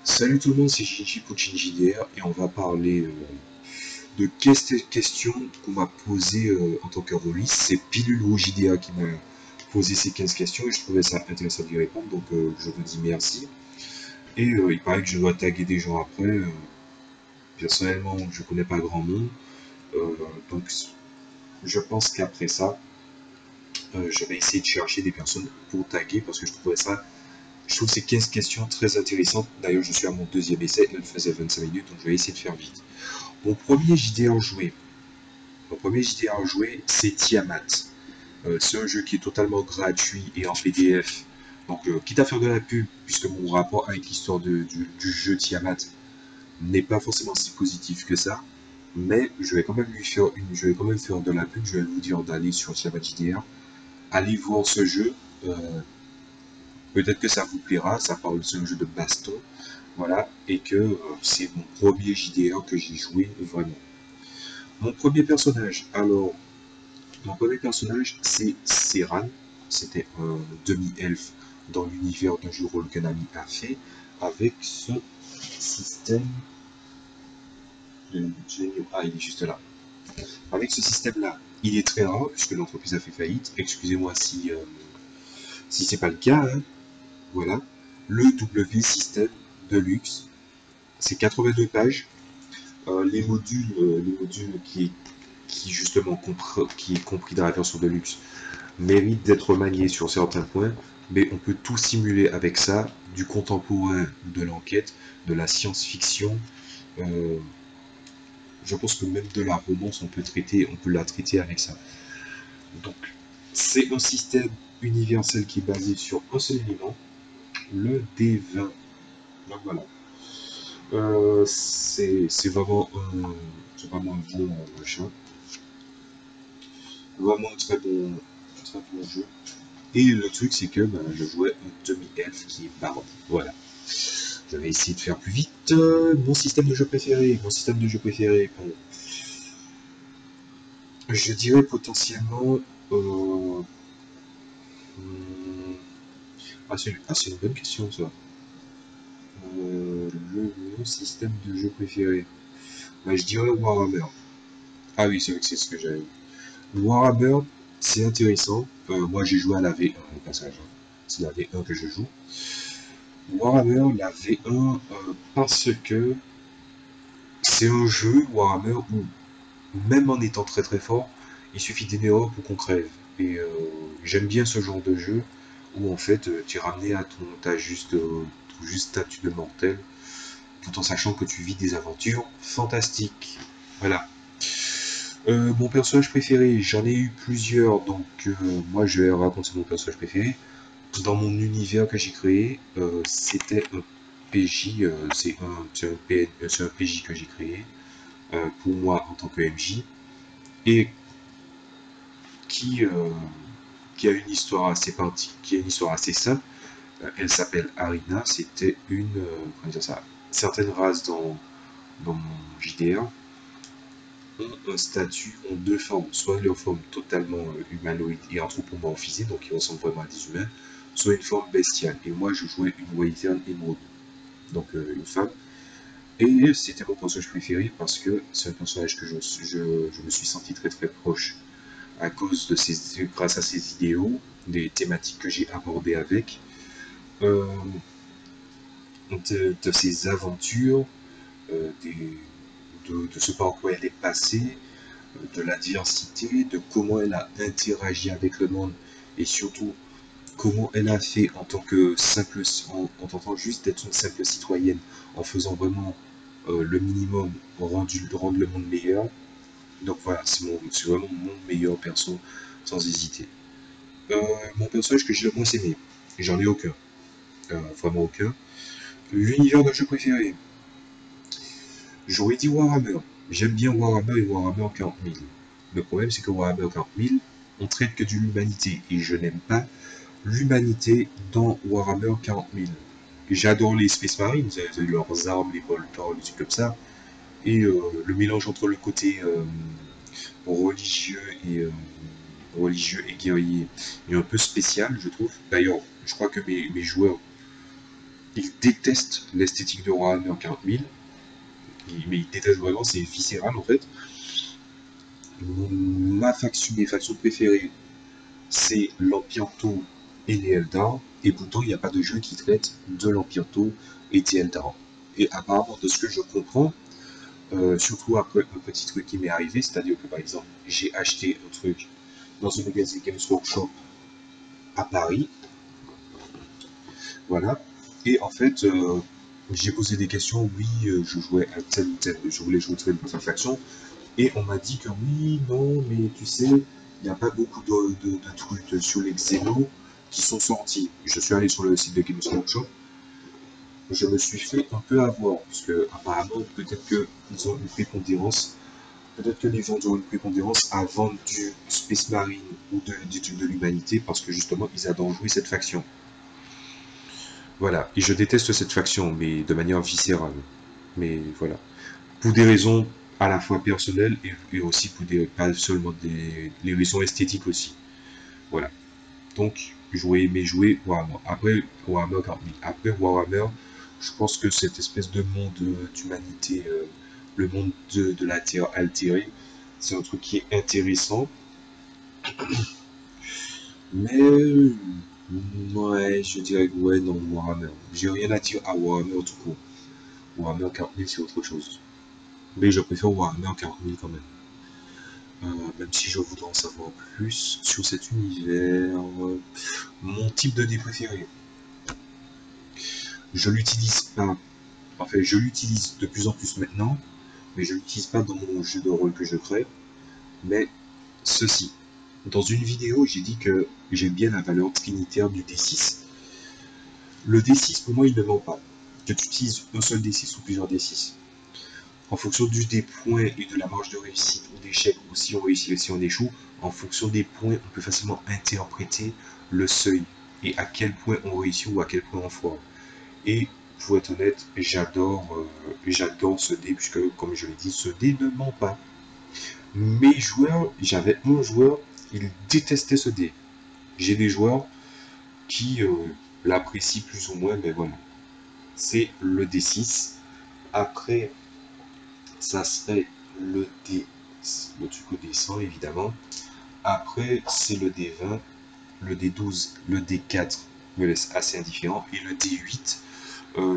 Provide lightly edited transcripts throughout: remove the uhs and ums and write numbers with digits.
Salut tout le monde, c'est Shinji pour JDR et on va parler de questions qu'on m'a posées en tant que release. C'est Pilule ou JDA qui m'a posé ces 15 questions et je trouvais ça intéressant d'y répondre, donc je vous dis merci. Et il paraît que je dois taguer des gens après. Personnellement, je connais pas grand monde, euh, donc je pense qu'après ça, je vais essayer de chercher des personnes pour taguer parce que je trouve ces 15 questions très intéressantes. D'ailleurs, je suis à mon deuxième essai, elle faisait 25 minutes, donc je vais essayer de faire vite. Mon premier JDR joué, c'est Tiamat. C'est un jeu qui est totalement gratuit et en PDF. Donc, quitte à faire de la pub, puisque mon rapport avec l'histoire du jeu Tiamat n'est pas forcément si positif que ça, mais je vais quand même faire de la pub. Je vais vous dire d'aller sur Tiamat JDR, allez voir ce jeu. Peut-être que ça vous plaira. C'est un jeu de baston, voilà, et que c'est mon premier JDR que j'ai joué vraiment. Mon premier personnage, alors, Mon premier personnage, c'est Serran. C'était un demi-elfe dans l'univers d'un jeu rôle qu'un ami a fait avec ce système. Ah, il est juste là. Avec ce système-là, il est très rare puisque l'entreprise a fait faillite. Excusez-moi si c'est pas le cas, hein. Voilà. Le W système de luxe, c'est 82 pages. Les modules qui justement qui est compris dans la version de luxe mérite d'être manié sur certains points, mais on peut tout simuler avec ça, du contemporain, de l'enquête, de la science-fiction. Euh, je pense que même de la romance, on peut la traiter avec ça. Donc, c'est un système universel qui est basé sur un seul élément, le D20. Donc voilà. C'est vraiment un bon machin. Vraiment un très bon jeu. Et le truc, c'est que je jouais un demi-elfe qui est barbe. Voilà. Je vais essayer de faire plus vite. Mon système de jeu préféré. Mon système de jeu préféré. Bon, je dirais potentiellement. Euh, hmm, c'est une bonne question ça. Mon système de jeu préféré. Bah, je dirais Warhammer. Ah oui, c'est vrai que c'est ce que j'avais. Warhammer, c'est intéressant. Moi, j'ai joué à la V1 au passage, hein. C'est la V1 que je joue. Warhammer, la V1, parce que c'est un jeu, Warhammer, où même en étant très très fort, il suffit d'une erreur pour qu'on crève. Et j'aime bien ce genre de jeu où en fait tu es ramené à ton juste statut de mortel, tout en sachant que tu vis des aventures fantastiques. Voilà. Mon personnage préféré, j'en ai eu plusieurs, donc moi je vais raconter mon personnage préféré. Dans mon univers que j'ai créé, c'était un PJ, c'est un PJ que j'ai créé pour moi en tant que MJ et qui, euh, qui a une histoire qui a une histoire assez simple. Elle s'appelle Arina. C'était comment dire ça, certaines races dans mon JDR ont un statut, ont deux formes, soit leur forme totalement humanoïde et anthropomorphisée, donc ils ressemblent vraiment à des humains, soit une forme bestiale. Et moi, je jouais une Wyvern émeraude, donc une femme. Et c'était mon personnage préféré parce que c'est un personnage que je me suis senti très très proche à cause de grâce à ses idéaux, des thématiques que j'ai abordées avec, euh, de ses aventures, de ce par quoi elle est passée, de la diversité, de comment elle a interagi avec le monde et surtout comment elle a fait en tant que en tentant juste d'être une simple citoyenne, en faisant vraiment le minimum pour rendre le monde meilleur. Donc voilà, c'est vraiment mon meilleur perso, sans hésiter. Euh, Mon personnage que j'ai le moins aimé, j'en ai aucun, vraiment aucun. L'univers de jeu préféré, j'aurais dit Warhammer. J'aime bien Warhammer et Warhammer 40 000. Le problème, c'est que Warhammer 40 000, on traite que de l'humanité, et je n'aime pas l'humanité dans Warhammer 40 000. J'adore les Space Marines, leurs armes, les bolters, les trucs comme ça, et le mélange entre le côté religieux et religieux et guerrier est un peu spécial, je trouve. D'ailleurs, je crois que mes joueurs il déteste l'esthétique de Warhammer 40 000, mais il déteste vraiment, c'est viscéral en fait. Mes factions préférées, c'est l'Empire Tau et les Eldar, et pourtant il n'y a pas de jeu qui traite de l'Empire Tau et des Eldar. Et apparemment, de ce que je comprends, surtout après un petit truc qui m'est arrivé, c'est-à-dire que par exemple, j'ai acheté un truc dans un magazine Games Workshop à Paris, voilà, et en fait, j'ai posé des questions, oui, je jouais à tel ou tel, je voulais jouer telle ou telle faction, et on m'a dit que oui, non, mais tu sais, il n'y a pas beaucoup de trucs sur les Xenos qui sont sortis. Je suis allé sur le site de Games Workshop, je me suis fait un peu avoir, parce que apparemment, peut-être qu'ils ont une prépondérance, peut-être que les gens ont une prépondérance à vendre du Space Marine ou du truc de l'humanité, parce que justement, ils adorent jouer cette faction. Voilà, et je déteste cette faction, mais de manière viscérale. Mais voilà. Pour des raisons à la fois personnelles et aussi pour des, pas seulement les raisons esthétiques aussi. Voilà. Donc, j'aurais aimé jouer Warhammer. Après Warhammer 40 000. Après Warhammer, je pense que cette espèce de monde d'humanité, le monde de la Terre altérée, c'est un truc qui est intéressant. Mais, ouais, je dirais que ouais, non, Warhammer. J'ai rien à dire à Warhammer tout court. Warhammer 40 000, c'est autre chose. Mais je préfère Warhammer 40 000 quand même. Même si je voudrais en savoir plus sur cet univers. Mon type de dé préféré. Je l'utilise pas. Enfin, je l'utilise de plus en plus maintenant, mais je l'utilise pas dans mon jeu de rôle que je crée. Mais ceci. Dans une vidéo, j'ai dit que j'aime bien la valeur trinitaire du D6. Le D6, pour moi, il ne ment pas. Que tu utilises un seul D6 ou plusieurs D6. En fonction des points et de la marge de réussite ou d'échec, ou si on réussit ou si on échoue, en fonction des points, on peut facilement interpréter le seuil et à quel point on réussit ou à quel point on foire. Et pour être honnête, j'adore ce dé, puisque comme je l'ai dit, ce dé ne ment pas. Mes joueurs, j'avais un joueur, il détestait ce dé. J'ai des joueurs qui l'apprécient plus ou moins, mais voilà. C'est le D6. Après, ça serait le D, le truc des 100 évidemment. Après, c'est le D20, le D12, le D4 me laisse assez indifférent. Et le D8,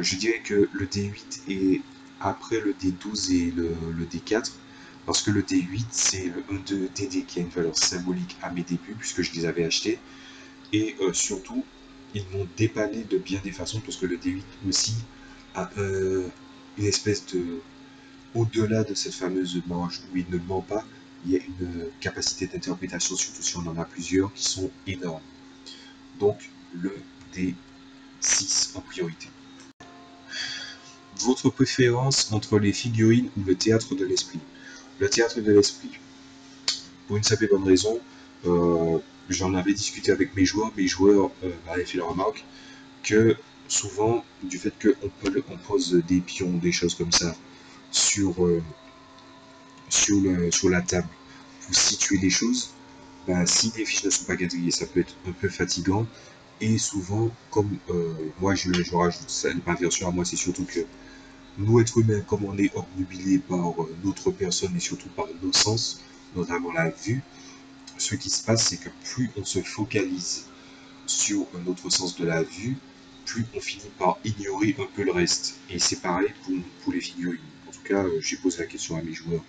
je dirais que le D8 est après le D12 et le D4. Parce que le D8, c'est un de DD qui a une valeur symbolique à mes débuts, puisque je les avais achetés. Et surtout, ils m'ont dépanné de bien des façons, parce que le D8 aussi a une espèce de au-delà de cette fameuse marge où il ne ment pas, il y a une capacité d'interprétation, surtout si on en a plusieurs, qui sont énormes. Donc le D6 en priorité. Votre préférence entre les figurines ou le théâtre de l'esprit? Le théâtre de l'esprit. Pour une simple et bonne raison, j'en avais discuté avec mes joueurs m'avaient fait la remarque que souvent, du fait qu'on pose des pions, des choses comme ça, sur, sur la table, pour situer les choses, bah, si les fiches ne sont pas quadrillées, ça peut être un peu fatigant. Et souvent, comme moi je rajoute ça, ma version à moi, c'est surtout que nous, êtres humains, comme on est obnubilés par notre personne et surtout par nos sens, notamment la vue, ce qui se passe, c'est que plus on se focalise sur notre sens de la vue, plus on finit par ignorer un peu le reste. Et c'est pareil pour les figurines. En tout cas, j'ai posé la question à mes joueurs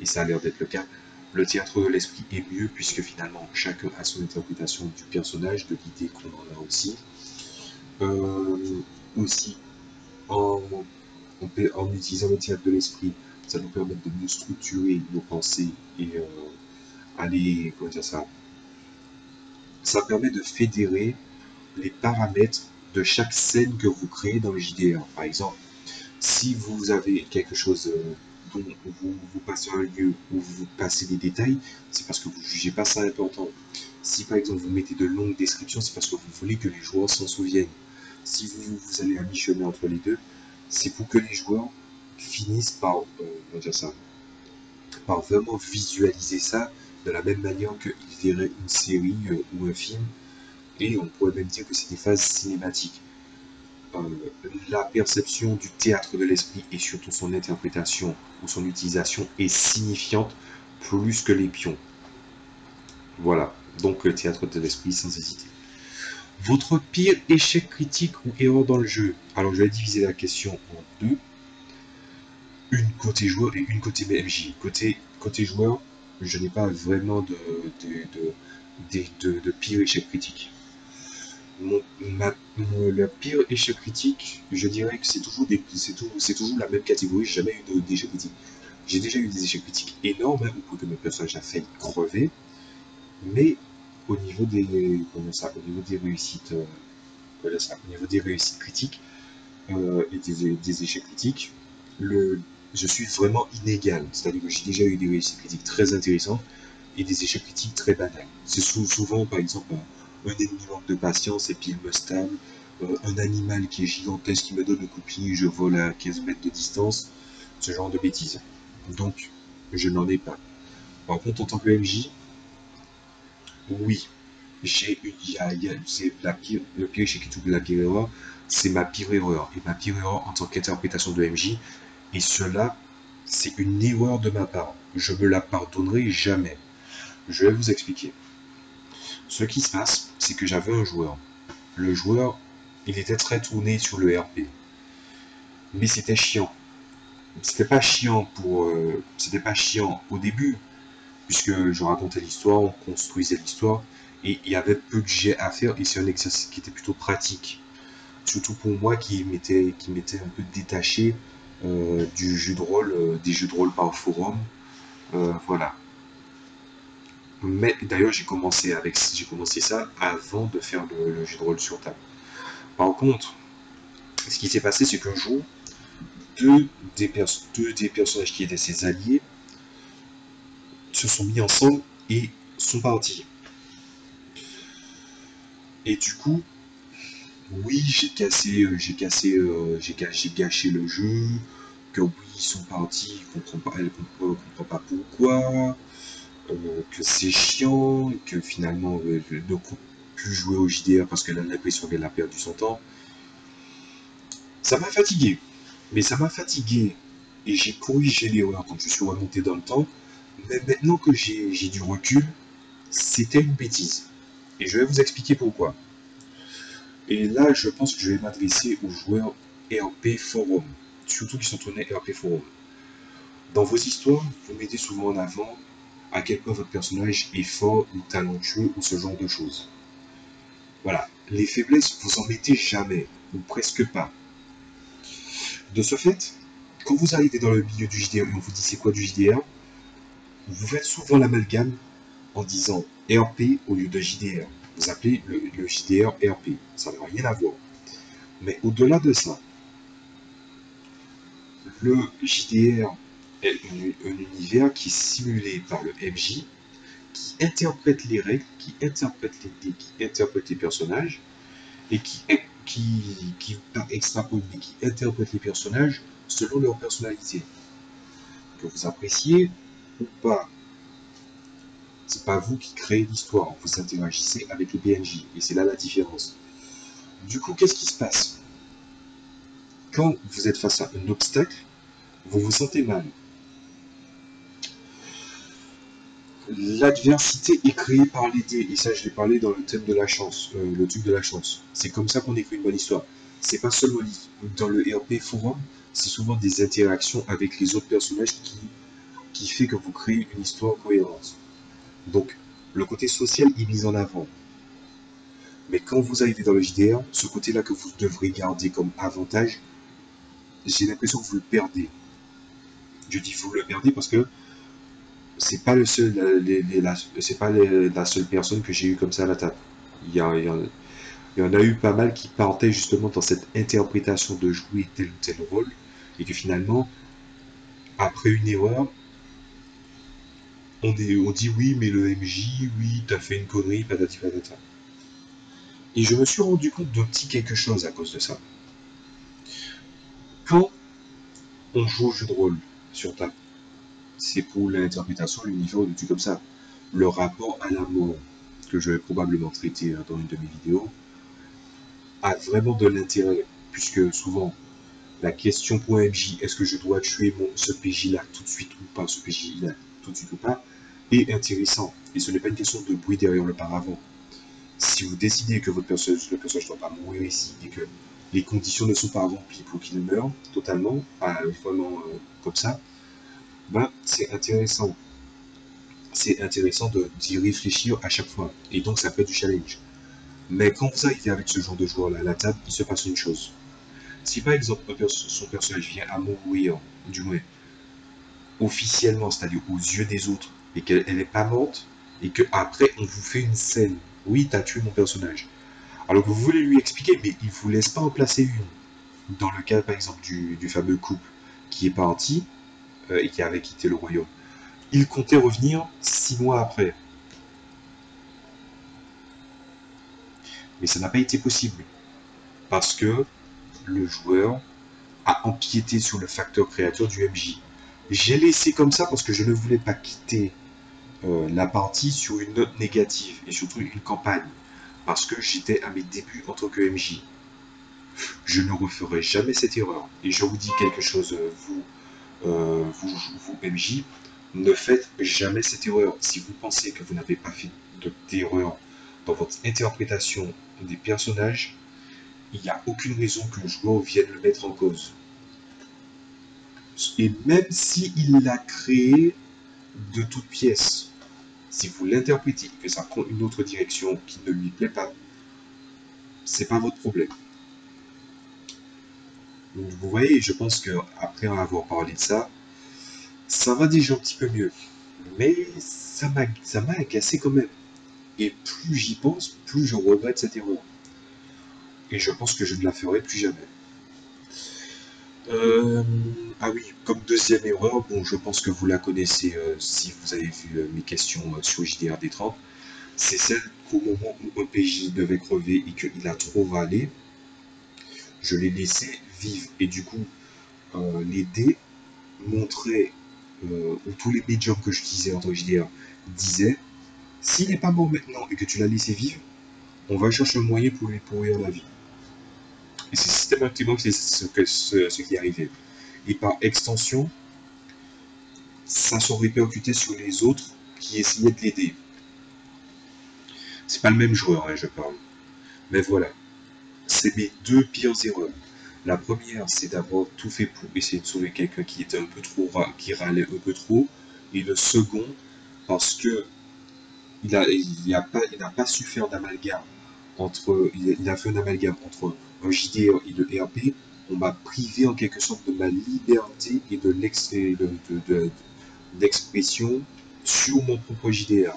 et ça a l'air d'être le cas. Le théâtre de l'esprit est mieux puisque finalement chacun a son interprétation du personnage, de l'idée qu'on en a aussi. Aussi, en, en utilisant le théâtre de l'esprit, ça nous permet de mieux structurer nos pensées et aller, comment dire ça, ça permet de fédérer les paramètres de chaque scène que vous créez dans le JDR. Par exemple, si vous avez quelque chose dont vous passez un lieu où vous passez des détails, c'est parce que vous ne jugez pas ça important. Si par exemple vous mettez de longues descriptions, c'est parce que vous voulez que les joueurs s'en souviennent. Si vous allez à mi-chemin entre les deux, c'est pour que les joueurs finissent par, dire ça, par vraiment visualiser ça de la même manière qu'ils verraient une série ou un film. Et on pourrait même dire que c'est des phases cinématiques. la perception du théâtre de l'esprit et surtout son interprétation ou son utilisation est signifiante plus que les pions. Voilà, donc le théâtre de l'esprit sans hésiter. Votre pire échec critique ou erreur dans le jeu. Alors je vais diviser la question en deux. Une côté joueur et une côté MJ. Côté joueur, je n'ai pas vraiment de pire échec critique. Le pire échec critique, je dirais que c'est toujours la même catégorie. J'ai jamais eu d'échec critique. J'ai déjà eu des échecs critiques énormes, hein, où que mon personnage a failli crever, mais au niveau des, au niveau des réussites, au niveau des réussites critiques et des échecs critiques, je suis vraiment inégal. C'est-à-dire que j'ai déjà eu des réussites critiques très intéressantes et des échecs critiques très banals. C'est souvent, par exemple, un ennemi manque de patience et puis il me stable, un animal qui est gigantesque qui me donne le coup de pied, je vole à 15 mètres de distance, ce genre de bêtises. Donc, je n'en ai pas. Par contre, en tant que MJ, oui, c'est le pire échec critique ou la pire erreur, c'est ma pire erreur. Et ma pire erreur en tant qu'interprétation de MJ, et cela, c'est une erreur de ma part. Je me la pardonnerai jamais. Je vais vous expliquer. Ce qui se passe, c'est que j'avais un joueur. Le joueur, il était très tourné sur le RP. Mais c'était chiant. C'était pas chiant au début, puisque je racontais l'histoire, on construisait l'histoire, et il y avait peu de jets à faire, et c'est un exercice qui était plutôt pratique. Surtout pour moi qui m'était un peu détaché du jeu de rôle, des jeux de rôle par forum. Voilà. Mais d'ailleurs, j'ai commencé ça avant de faire le jeu de rôle sur table. Par contre, ce qui s'est passé, c'est qu'un jour, deux des personnages qui étaient ses alliés se sont mis ensemble et sont partis. Et du coup, oui, j'ai gâché le jeu, que oui, ils sont partis, elle comprend pas pourquoi, que c'est chiant, que finalement, elle ne compte plus jouer au JDR parce qu'elle a l'impression qu'elle a perdu son temps. Ça m'a fatigué. Mais ça m'a fatigué et j'ai corrigé l'erreur quand je suis remonté dans le temps. Mais maintenant que j'ai du recul, c'était une bêtise. Et je vais vous expliquer pourquoi. Et là, je pense que je vais m'adresser aux joueurs RP Forum, surtout qui sont tournés RP Forum. Dans vos histoires, vous mettez souvent en avant à quel point votre personnage est fort ou talentueux ou ce genre de choses. Voilà. Les faiblesses, vous en mettez jamais, ou presque pas. De ce fait, quand vous arrivez dans le milieu du JDR et on vous dit c'est quoi du JDR, vous faites souvent l'amalgame en disant RP au lieu de JDR. Vous appelez le JDR RP. Ça n'a rien à voir. Mais au-delà de ça, le JDR est un univers qui est simulé par le MJ, qui interprète les règles, qui interprète les dés, qui interprète les personnages, et qui par extrapole, mais qui interprète les personnages selon leur personnalité. Que vous appréciez ou pas, c'est pas vous qui créez l'histoire, vous interagissez avec le PNJ, et c'est là la différence. Du coup, qu'est-ce qui se passe? Quand vous êtes face à un obstacle, vous vous sentez mal. L'adversité est créée par les dés, et ça je l'ai parlé dans le thème de la chance, le truc de la chance. C'est comme ça qu'on écrit une bonne histoire. C'est pas seulement dans le RP forum, c'est souvent des interactions avec les autres personnages qui fait que vous créez une histoire cohérente. Donc, le côté social est mis en avant. Mais quand vous arrivez dans le JDR, ce côté-là que vous devrez garder comme avantage, j'ai l'impression que vous le perdez. Je dis vous le perdez parce que c'est pas le seul, c'est pas la seule personne que j'ai eu comme ça à la table. Il y en a eu pas mal qui partaient justement dans cette interprétation de jouer tel ou tel rôle, et que finalement, après une erreur, on dit oui, mais le MJ, oui, t'as fait une connerie, patati patata. Et je me suis rendu compte d'un petit quelque chose à cause de ça. Quand on joue au jeu de rôle sur table, c'est pour l'interprétation, l'univers, des trucs comme ça. Le rapport à la mort, que je vais probablement traiter dans une de mes vidéos, a vraiment de l'intérêt. puisque souvent, la question pour un MJ, est-ce que je dois tuer ce PJ-là tout de suite ou pas, ce PJ-là tout de suite ou pas, est intéressant. Et ce n'est pas une question de bruit derrière le paravent. Si vous décidez que le personnage ne doit pas mourir ici et que les conditions ne sont pas remplies pour qu'il meure totalement, vraiment comme ça, ben c'est intéressant. C'est intéressant d'y réfléchir à chaque fois. Et donc ça peut être du challenge. Mais quand vous arrivez avec ce genre de joueur-là à la table, il se passe une chose. Si par exemple son personnage vient à mourir, du moins officiellement, c'est-à-dire aux yeux des autres, et qu'elle n'est pas morte, et qu'après on vous fait une scène, oui, t'as tué mon personnage. Alors que vous voulez lui expliquer, mais il ne vous laisse pas en placer une. Dans le cas par exemple du fameux couple qui est parti et qui avait quitté le royaume, il comptait revenir 6 mois après. Mais ça n'a pas été possible. Parce que le joueur a empiété sur le facteur créateur du MJ. J'ai laissé comme ça parce que je ne voulais pas quitter la partie sur une note négative et surtout une campagne. Parce que j'étais à mes débuts en tant que MJ. Je ne referai jamais cette erreur. Et je vous dis quelque chose, vous MJ, ne faites jamais cette erreur. Si vous pensez que vous n'avez pas fait d'erreur dans votre interprétation des personnages, il n'y a aucune raison que le joueur vienne le mettre en cause. Et même s'il l'a créé de toutes pièces, si vous l'interprétez et que ça prend une autre direction qui ne lui plaît pas, c'est pas votre problème. Donc, vous voyez, je pense qu'après avoir parlé de ça, ça va déjà un petit peu mieux. Mais ça m'a agacé quand même. Et plus j'y pense, plus je regrette cette erreur. Et je pense que je ne la ferai plus jamais. Ah oui, comme deuxième erreur, bon, je pense que vous la connaissez si vous avez vu mes questions sur JDR D30. C'est celle qu'au moment où un PJ devait crever et qu'il a trop râlé, je l'ai laissé vivre. Et du coup, les dés montraient, ou tous les médiums que j'utilisais entre JDR disaient, s'il n'est pas mort maintenant et que tu l'as laissé vivre, on va chercher un moyen pour lui pourrir la vie. Et c'est systématiquement ce qui est arrivé. Et par extension, ça s'en répercutait sur les autres qui essayaient de l'aider. C'est pas le même joueur, hein, je parle. Mais voilà, c'est mes deux pires erreurs. La première, c'est d'avoir tout fait pour essayer de sauver quelqu'un qui était un peu trop qui râlait un peu trop. Et le second, parce que il n'a pas su faire d'amalgame il a fait un amalgame entre un JDR et le RP. On m'a privé en quelque sorte de ma liberté et d'expression sur mon propre JDR.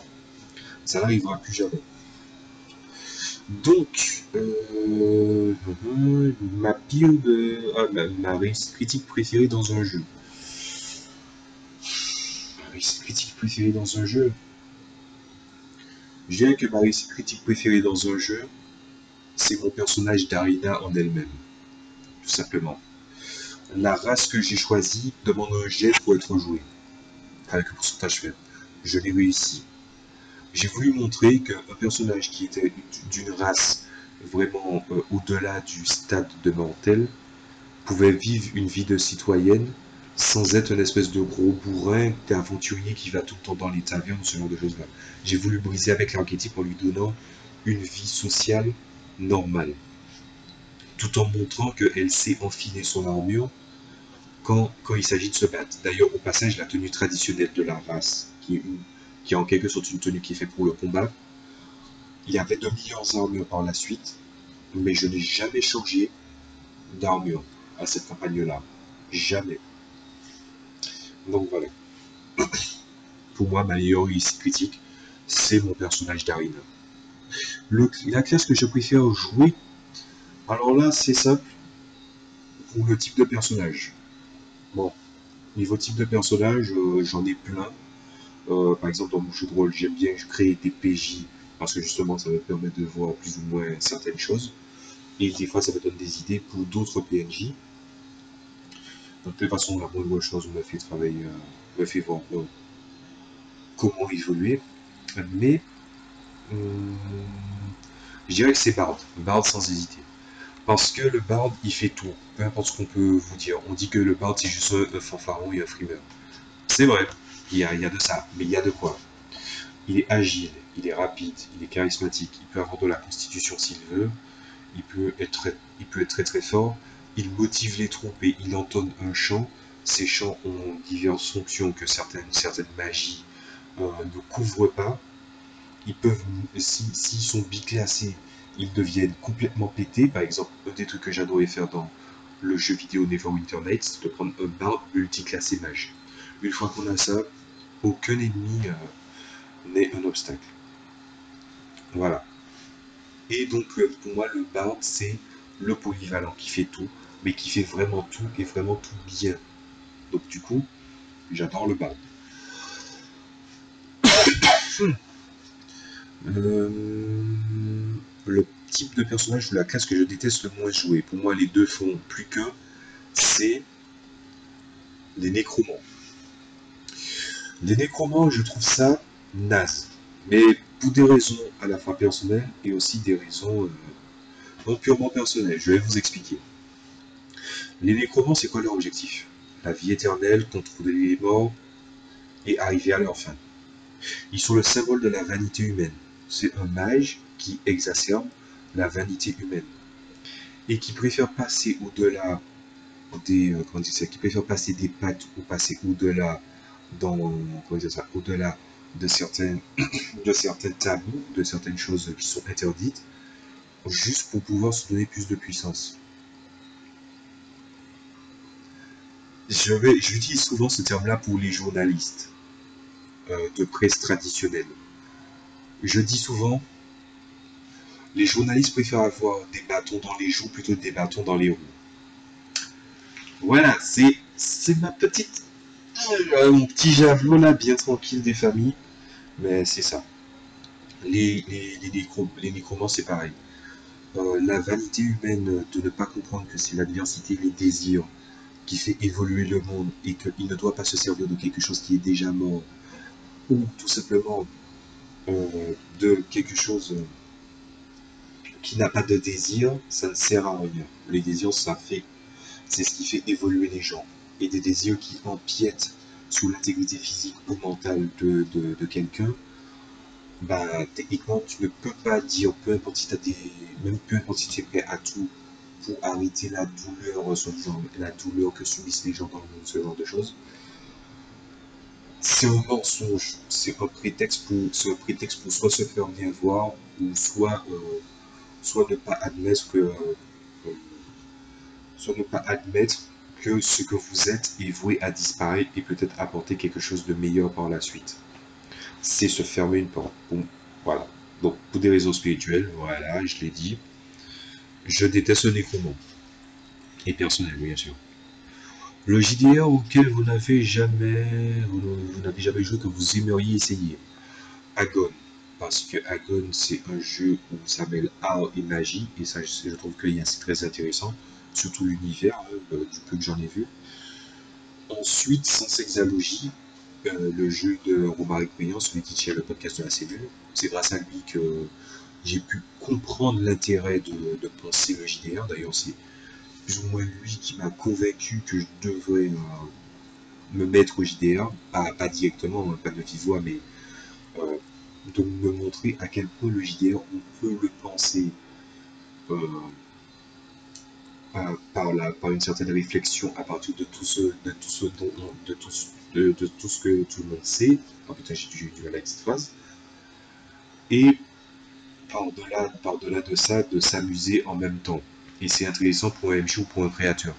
Ça n'arrivera plus jamais. Donc, ma pire ma réussite critique préférée dans un jeu. Ma réussite critique préférée dans un jeu. Je dirais que ma réussite critique préférée dans un jeu, c'est mon personnage d'Arina en elle-même. Tout simplement. La race que j'ai choisie demande un jet pour être joué. Avec un pourcentage faible. Je l'ai réussi. J'ai voulu montrer qu'un personnage qui était d'une race vraiment au-delà du stade de mortel pouvait vivre une vie de citoyenne sans être une espèce de gros bourrin d'aventurier qui va tout le temps dans les tavernes, ce genre de choses-là. J'ai voulu briser avec l'archétype en lui donnant une vie sociale normale, tout en montrant qu'elle sait enfiler son armure quand il s'agit de se battre. D'ailleurs, au passage, la tenue traditionnelle de la race, qui est en quelque sorte une tenue qui est faite pour le combat, il y avait de meilleures armures par la suite, mais je n'ai jamais changé d'armure à cette campagne-là. Jamais. Donc voilà. Pour moi, ma meilleure réussite critique, c'est mon personnage d'Arina. La classe que je préfère jouer, alors là, c'est simple, pour le type de personnage. Bon, niveau type de personnage, j'en ai plein. Par exemple, dans mon jeu de rôle, j'aime bien créer des PJ, parce que justement, ça me permet de voir plus ou moins certaines choses. Et des fois, ça me donne des idées pour d'autres PNJ. Donc, de toute façon, la moindre chose me fait travailler, me fait voir comment évoluer. Mais je dirais que c'est Bard. Bard sans hésiter. Parce que le bard, il fait tout, peu importe ce qu'on peut vous dire. On dit que le bard, c'est juste un fanfaron et un frimeur. C'est vrai, il y a de ça, mais il y a de quoi. Il est agile, il est rapide, il est charismatique, il peut avoir de la constitution s'il veut, il peut être très très fort, il motive les troupes et il entonne un chant. Ces chants ont diverses fonctions que certaines magies ne couvrent pas. Ils peuvent, s'ils sont biclassés, ils deviennent complètement pétés. Par exemple, un des trucs que j'adorais faire dans le jeu vidéo Neverwinter Nights, c'est de prendre un bard multiclassé mage. Une fois qu'on a ça, aucun ennemi n'est un obstacle. Voilà. Et donc, pour moi, le bard, c'est le polyvalent qui fait tout, mais qui fait vraiment tout et vraiment tout bien. Donc, du coup, j'adore le bard. Le type de personnage de la classe que je déteste le moins jouer, pour moi, les deux font plus qu'un, c'est les nécromants. Les nécromants, je trouve ça naze. Mais pour des raisons à la fois personnelles et aussi des raisons non purement personnelles. Je vais vous expliquer. Les nécromants, c'est quoi leur objectif? La vie éternelle, contrôler les morts et arriver à leur fin. Ils sont le symbole de la vanité humaine. C'est un mage qui exacerbe la vanité humaine et qui préfère passer au-delà comment dire ça, qui préfère passer des pactes ou passer au-delà dans comment dire ça, au-delà de certains tabous, de certaines choses qui sont interdites, juste pour pouvoir se donner plus de puissance. J'utilise souvent ce terme-là pour les journalistes de presse traditionnelle. Je dis souvent, les journalistes préfèrent avoir des bâtons dans les joues plutôt que des bâtons dans les roues. Voilà, c'est ma petite mon petit javelot là, bien tranquille des familles, mais c'est ça. Les nécromants, c'est pareil. La vanité humaine de ne pas comprendre que c'est l'adversité, les désirs qui fait évoluer le monde et qu'il ne doit pas se servir de quelque chose qui est déjà mort ou tout simplement de quelque chose qui n'a pas de désir, ça ne sert à rien. Les désirs, c'est ce qui fait évoluer les gens. Et des désirs qui empiètent sur l'intégrité physique ou mentale de quelqu'un, bah, techniquement, tu ne peux pas dire, peu importe si même peu importe si tu es prêt à tout pour arrêter la douleur, soi-disant, la douleur que subissent les gens dans le monde, ce genre de choses. C'est un mensonge, c'est un prétexte pour soit se faire bien voir, ou soit ne pas admettre soit ne pas admettre que ce que vous êtes est voué à disparaître et peut-être apporter quelque chose de meilleur par la suite. C'est se fermer une porte. Bon, voilà. Donc, pour des raisons spirituelles, voilà, je l'ai dit, je déteste le nécromant. Et personnel, bien sûr. Le JDR auquel vous n'avez jamais joué que vous aimeriez essayer. Agon. Parce que Agon, c'est un jeu où ça mêle art et magie, et ça, je trouve que c'est très intéressant, surtout l'univers, du peu que j'en ai vu. Ensuite, Sans Exalogie, le jeu de Romaric Briand, celui qui tient le podcast de la cellule. C'est grâce à lui que j'ai pu comprendre l'intérêt de penser le JDR. D'ailleurs, c'est plus ou moins lui qui m'a convaincu que je devrais me mettre au JDR, pas directement, pas de vive voix, mais euh, de me montrer à quel point le JDR, on peut le penser euh, par une certaine réflexion à partir de tout ce que tout le monde sait. Oh putain, j'ai du mal avec cette phrase. Et par-delà de ça, de s'amuser en même temps. Et c'est intéressant pour un MJ ou pour un créateur.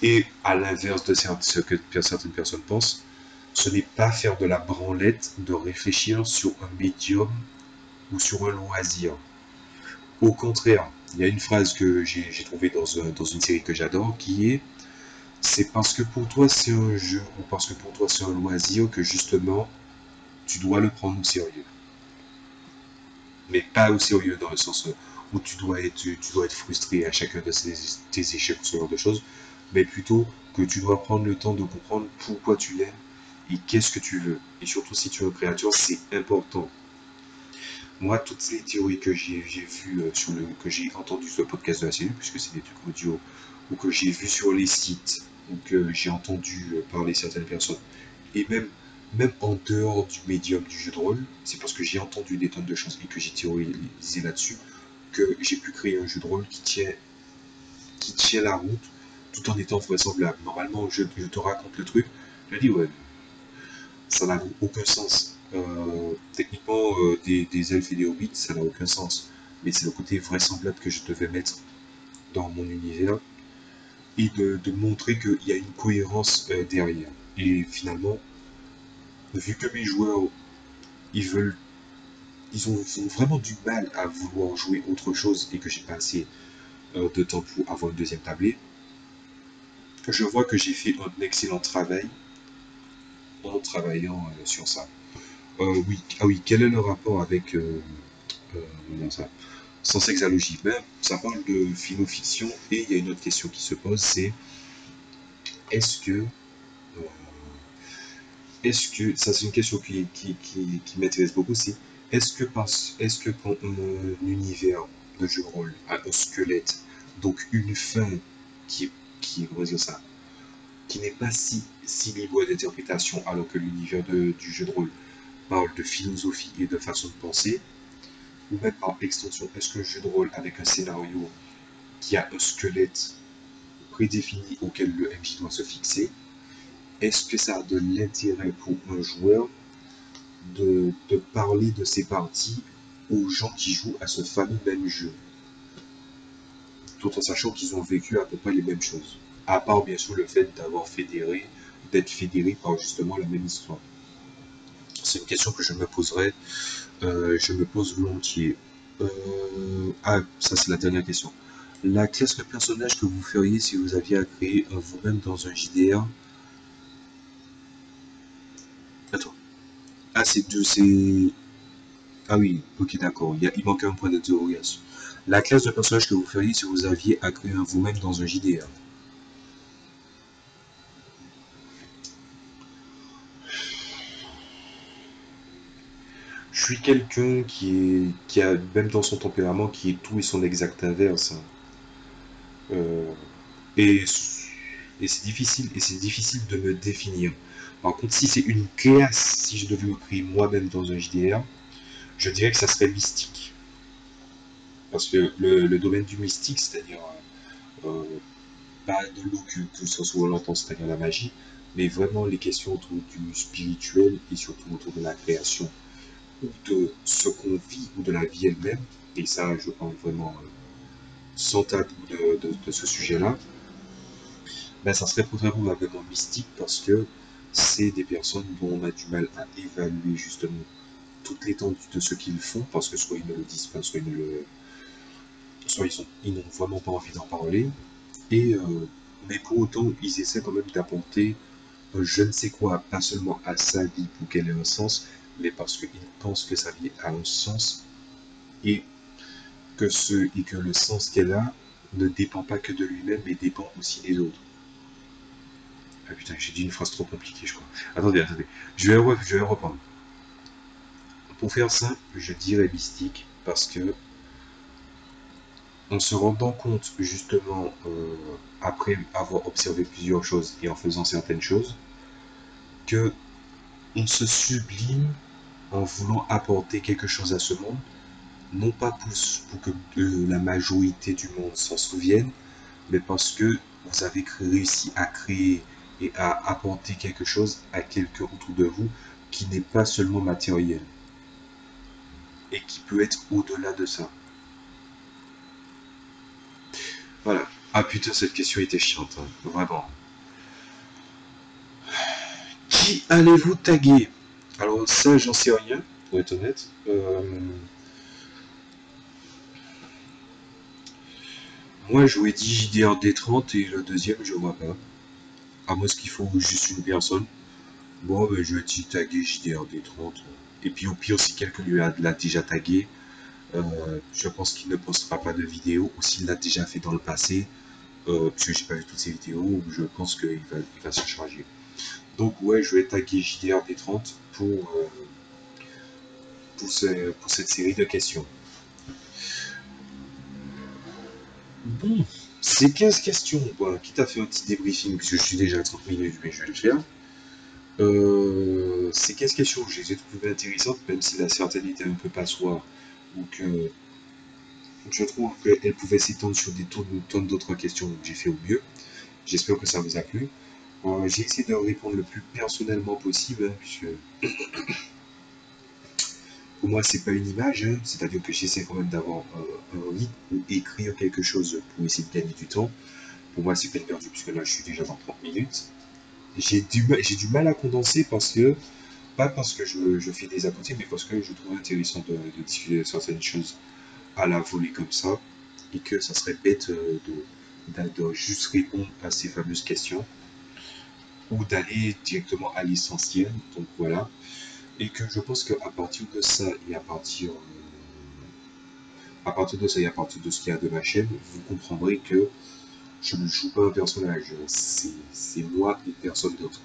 Et à l'inverse de ce que certaines personnes pensent, ce n'est pas faire de la branlette de réfléchir sur un médium ou sur un loisir. Au contraire, il y a une phrase que j'ai trouvée dans une série que j'adore qui est: c'est parce que pour toi c'est un jeu ou parce que pour toi c'est un loisir que justement tu dois le prendre au sérieux. Mais pas au sérieux dans le sens où tu dois être frustré à chacun de tes échecs ou ce genre de choses, mais plutôt que tu dois prendre le temps de comprendre pourquoi tu l'aimes et qu'est-ce que tu veux. Et surtout si tu es un créateur, c'est important. moi, toutes les théories que j'ai vues que j'ai entendues sur le podcast de la cellule, puisque c'est des trucs audio, ou que j'ai vus sur les sites, ou que j'ai entendu parler certaines personnes, et même en dehors du médium du jeu de rôle, c'est parce que j'ai entendu des tonnes de choses et que j'ai théorisé là-dessus, que j'ai pu créer un jeu de rôle qui tient la route, tout en étant vraisemblable. Normalement, je te raconte le truc, je dis ouais, ça n'a aucun sens. Techniquement, des elfes et des hobbits, ça n'a aucun sens. Mais c'est le côté vraisemblable que je devais mettre dans mon univers et de montrer qu'il y a une cohérence derrière. Et finalement, vu que mes joueurs, ils veulent, ils ont vraiment du mal à vouloir jouer autre chose et que j'ai pas assez de temps pour avoir une deuxième tablée, je vois que j'ai fait un excellent travail en travaillant sur ça. Oui, ah oui, quel est le rapport avec ça, sans sexalogie? Ben, ça parle de philo-fiction et il y a une autre question qui se pose, c'est est-ce que ça c'est une question qui m'intéresse beaucoup, c'est est-ce que quand un univers de jeu de rôle a un squelette, donc une fin qui on va dire ça, qui n'est pas si libre d'interprétation, alors que l'univers du jeu de rôle parle de philosophie et de façon de penser, ou même par extension, est-ce qu'un jeu de rôle avec un scénario qui a un squelette prédéfini auquel le MJ doit se fixer, est-ce que ça a de l'intérêt pour un joueur de parler de ses parties aux gens qui jouent à ce fameux même jeu, tout en sachant qu'ils ont vécu à peu près les mêmes choses, à part bien sûr le fait d'être fédéré par justement la même histoire. C'est une question que je me poserai, je me pose volontiers. Ça c'est la dernière question. La classe de personnage que vous feriez si vous aviez à créer vous-même dans un JDR. Attends. Ah, c'est deux, c'est. Ah oui, ok, d'accord. Il manque un point d'interrogation. La classe de personnage que vous feriez si vous aviez à créer vous-même dans un JDR. Je suis quelqu'un qui a, même dans son tempérament, qui est tout et son exact inverse, hein. Euh, et c'est difficile de me définir. Par contre, si c'est une classe, si je devais me créer moi-même dans un JDR, je dirais que ça serait mystique. Parce que le domaine du mystique, c'est-à-dire euh, pas de l'eau que ce soit l'entend, c'est-à-dire la magie, mais vraiment les questions autour du spirituel et surtout autour de la création ou de ce qu'on vit ou de la vie elle-même. Et ça, je parle vraiment sans tabou de ce sujet-là. Ben, ça serait très probablement mystique parce que c'est des personnes dont on a du mal à évaluer justement toute l'étendue de ce qu'ils font parce que soit ils ne le disent pas, soit ils n'ont vraiment pas envie d'en parler. Et mais pour autant, ils essaient quand même d'apporter je ne sais quoi, pas seulement à sa vie pour qu'elle ait un sens, mais parce qu'ils pensent que sa vie a un sens et et que le sens qu'elle a ne dépend pas que de lui-même, mais dépend aussi des autres. Ah putain, j'ai dit une phrase trop compliquée, je crois. Attendez. Je vais reprendre. Pour faire simple, je dirais mystique parce que en se rendant compte justement après avoir observé plusieurs choses et en faisant certaines choses que on se sublime en voulant apporter quelque chose à ce monde, non pas pour que la majorité du monde s'en souvienne, mais parce que vous avez réussi à créer et à apporter quelque chose à quelqu'un autour de vous qui n'est pas seulement matériel et qui peut être au-delà de ça. Voilà. Ah putain, cette question était chiante, hein. Vraiment. Qui allez-vous taguer? Alors ça, j'en sais rien, pour être honnête. Moi, je jouais 10 JDR D30 et le deuxième, je vois pas. À moins qu'il faut juste une personne. Bon, ben, je vais taguer JDR D30. Et puis au pire, si quelqu'un l'a déjà tagué, je pense qu'il ne postera pas de vidéo. Ou s'il l'a déjà fait dans le passé, parce que j'ai pas vu toutes ces vidéos, je pense qu'il va se charger. Donc ouais, je vais taguer JDR D30 pour cette série de questions. Bon, ces 15 questions, voilà, quitte à faire un petit débriefing, puisque je suis déjà à 30 minutes, mais je vais le faire. Ces 15 questions, je les ai trouvées intéressantes, même si la certaine était un peu passoire, ou que je trouve qu'elle pouvait s'étendre sur des tonnes d'autres questions, donc j'ai fait au mieux. J'espère que ça vous a plu. J'ai essayé de répondre le plus personnellement possible, hein, puisque pour moi, c'est pas une image, hein, c'est-à-dire que j'essaie quand même d'avoir un rythme ou écrire quelque chose pour essayer de gagner du temps. Pour moi, c'est peine perdue, puisque là, je suis déjà dans 30 minutes. J'ai du mal à condenser parce que, pas parce que je fais des à côté, mais parce que je trouve intéressant de discuter de certaines choses à la volée comme ça, et que ça serait bête de juste répondre à ces fameuses questions, ou d'aller directement à l'essentiel, donc voilà. Et que je pense qu'à partir de ça, et à partir de ça et à partir de ce qu'il y a de ma chaîne, vous comprendrez que je ne joue pas un personnage, c'est moi et personne d'autre.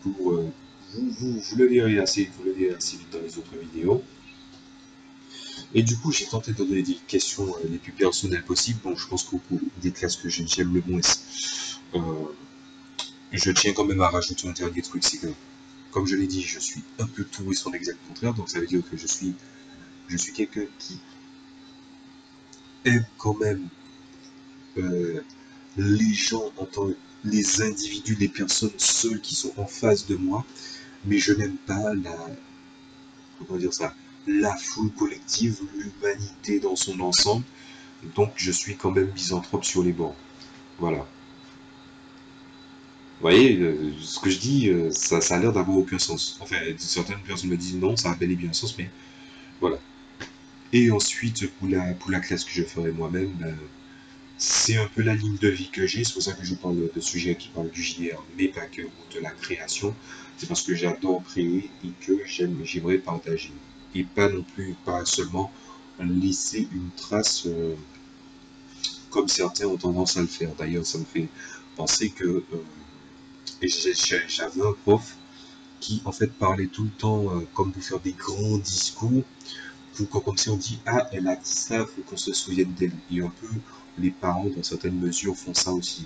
Pour, vous le verrez vous le verrez assez vite dans les autres vidéos. Et du coup, j'ai tenté de donner des questions les plus personnelles possibles. Bon, je pense qu'au cours des classes que j'aime le moins, euh, je tiens quand même à rajouter un dernier truc, c'est que, comme je l'ai dit, je suis un peu tout et son exact contraire, donc ça veut dire que je suis quelqu'un qui aime quand même euh, les gens en tant les individus, les personnes seules qui sont en face de moi, mais je n'aime pas comment dire ça, la foule collective, l'humanité dans son ensemble. Donc je suis quand même misanthrope sur les bords. Voilà. Vous voyez, ce que je dis, ça a l'air d'avoir aucun sens. Enfin, certaines personnes me disent non, ça a bel et bien un sens, mais voilà. Et ensuite, pour la classe que je ferai moi-même, ben, c'est un peu la ligne de vie que j'ai. C'est pour ça que je parle de sujets qui parlent du JDR, mais pas que, ou de la création. C'est parce que j'adore créer et que j'aimerais partager. Et pas non plus, pas seulement laisser une trace comme certains ont tendance à le faire. D'ailleurs, ça me fait penser que j'avais un prof qui en fait parlait tout le temps comme pour faire des grands discours, comme si on dit ah elle a dit ça, faut qu'on se souvienne d'elle. Et un peu les parents dans certaines mesures font ça aussi.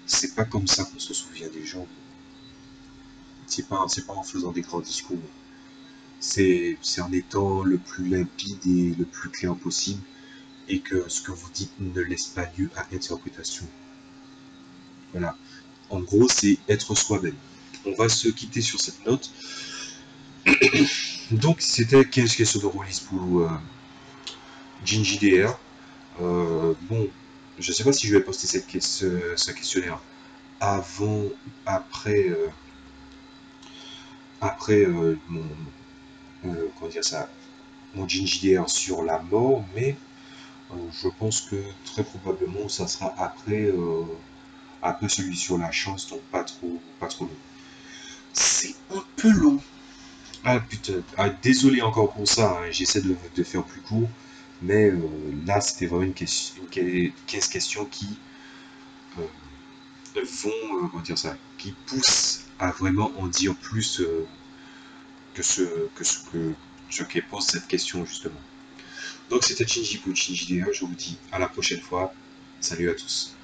C'est pas comme ça qu'on se souvient des gens. C'est pas en faisant des grands discours. C'est en étant le plus limpide et le plus clair possible et que ce que vous dites ne laisse pas lieu à interprétation. Voilà. En gros, c'est être soi-même. On va se quitter sur cette note. Donc, c'était 15 questions de release pour Gingy DR. Bon, je sais pas si je vais poster ce questionnaire avant, après, après comment dire ça, mon Gingy DR sur la mort, mais je pense que très probablement ça sera après celui sur la chance, donc pas trop long. C'est un peu long. Ah putain, ah, désolé encore pour ça, hein, j'essaie de faire plus court, mais là c'était vraiment une 15 questions qui comment dire ça, qui poussent à vraiment en dire plus que ce que pose cette question justement. Donc c'était Shinji pour Shinji DA, je vous dis à la prochaine fois, salut à tous.